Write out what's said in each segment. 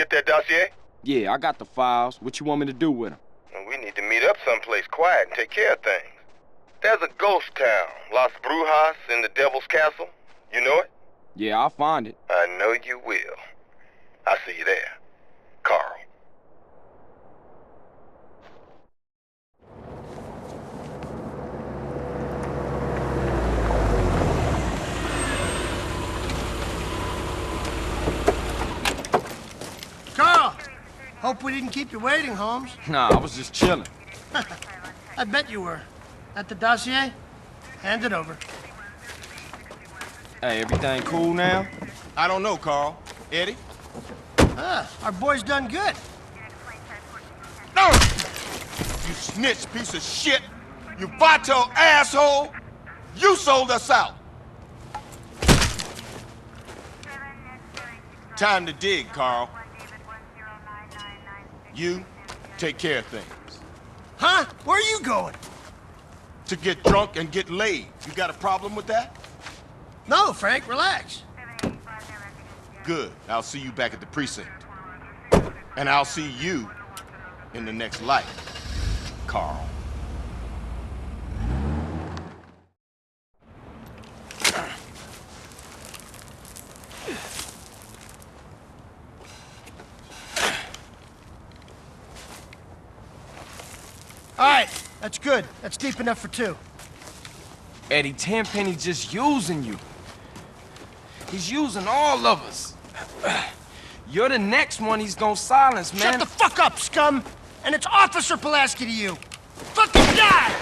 get that dossier? Yeah, I got the files. What you want me to do with them? Well, we need to meet up someplace quiet and take care of things. There's a ghost town, Las Brujas, in the Devil's Castle. You know it? Yeah, I'll find it. I know you will. I'll see you there. Carl. Carl! Hope we didn't keep you waiting, Holmes. Nah, I was just chilling. I bet you were. At the dossier? Hand it over. Hey, everything cool now? I don't know, Carl. Eddie? Our boy's done good. No! You snitch piece of shit! You vato asshole! You sold us out! Time to dig, Carl. You take care of things. Huh? Where are you going? To get drunk and get laid. You got a problem with that? No, Frank, relax. Good. I'll see you back at the precinct. And I'll see you in the next life, Carl. All right, that's good. That's deep enough for two. Eddie, Tenpenny's just using you. He's using all of us. You're the next one he's gonna silence, man. Shut the fuck up, scum! And it's Officer Pulaski to you. Fucking die!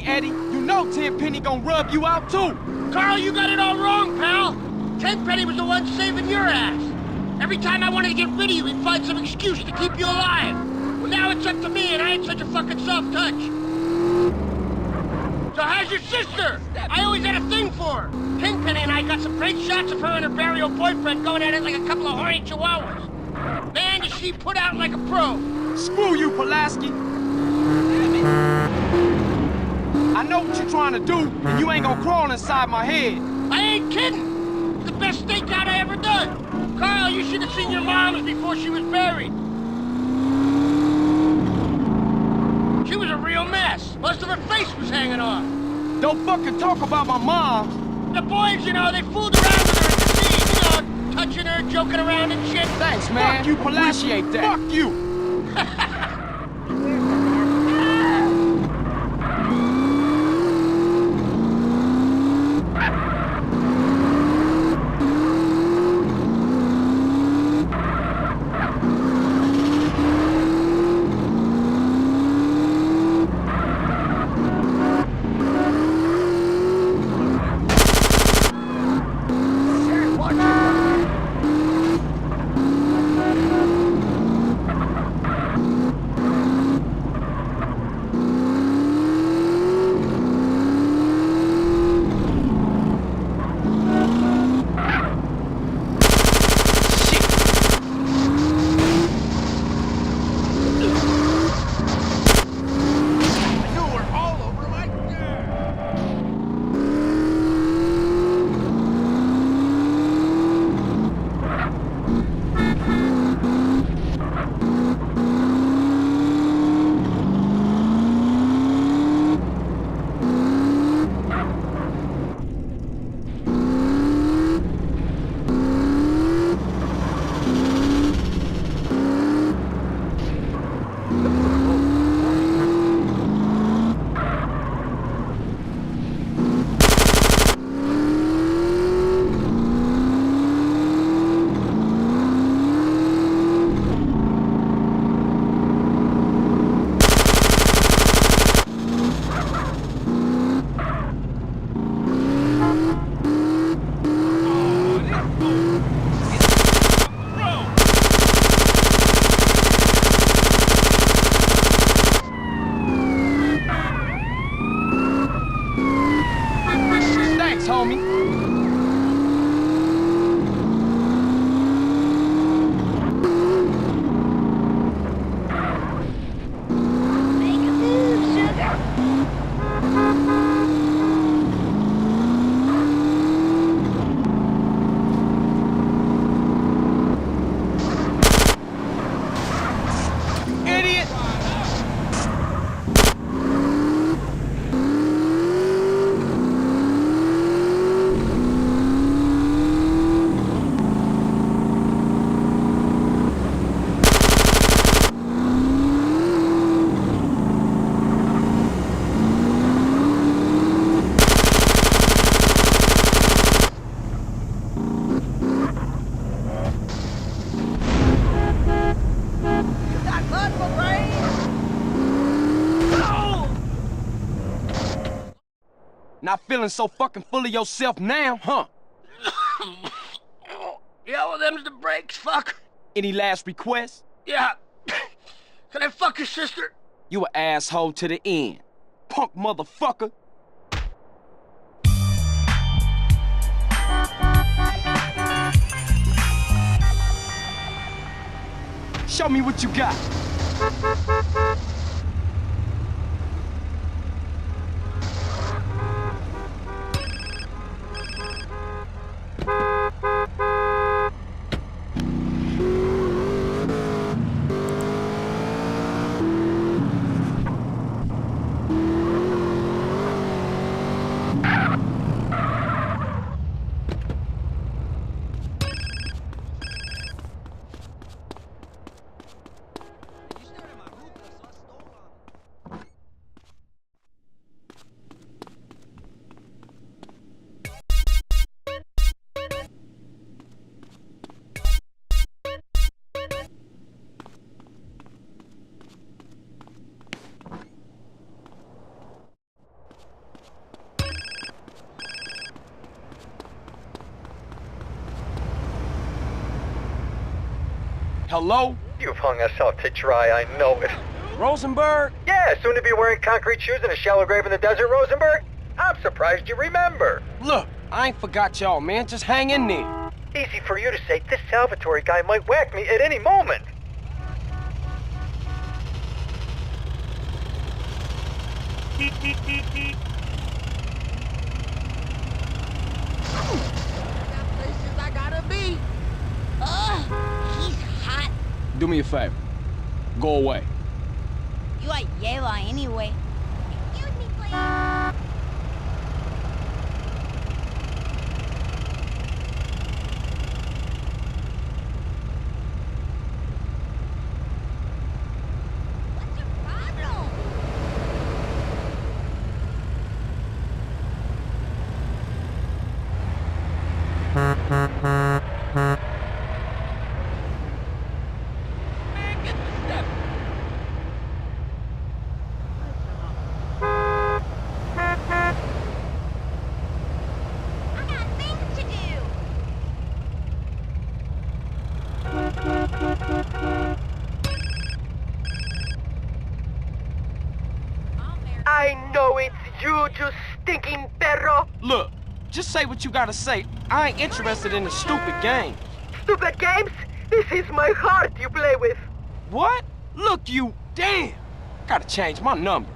Eddie, you know Tenpenny gonna rub you out too. Carl, you got it all wrong, pal. Tenpenny was the one saving your ass. Every time I wanted to get rid of you, he'd find some excuse to keep you alive. Well, now it's up to me, and I ain't such a fucking soft touch. So how's your sister? I always had a thing for her. Tenpenny and I got some great shots of her and her burial boyfriend going at it like a couple of horny chihuahuas. Man, does she put out like a pro. Screw you, Pulaski. I know what you're trying to do, and you ain't gonna crawl inside my head. I ain't kidding. It's the best stakeout I ever done. Carl, you should have seen your mom's before she was buried. She was a real mess. Most of her face was hanging off. Don't fucking talk about my mom. The boys, you know, they fooled around with her at the scene, you know, touching her, joking around and shit. Thanks, man. Fuck you, Pulaski. Fuck you. homie. Not feeling so fucking full of yourself now, huh? Yeah, well, them's the breaks, fuck. Any last requests? Yeah. Can I fuck your sister? You an asshole to the end. Punk motherfucker. Show me what you got. Hello? You've hung us out to dry, I know it. Rosenberg? Yeah, soon to be wearing concrete shoes in a shallow grave in the desert, Rosenberg? I'm surprised you remember. Look, I ain't forgot y'all, man. Just hang in there. Easy for you to say. This Salvatore guy might whack me at any moment. Places I gotta be. He's hot. Do me a favor. Go away. You are yellow anyway. Excuse me, please. What's your problem? Man, get the step. I got things to do. I know it's you stinking perro. Look, just say what you gotta say. I ain't interested in the stupid game. Stupid games? This is my heart you play with. What? Look, you... Damn! Gotta change my number.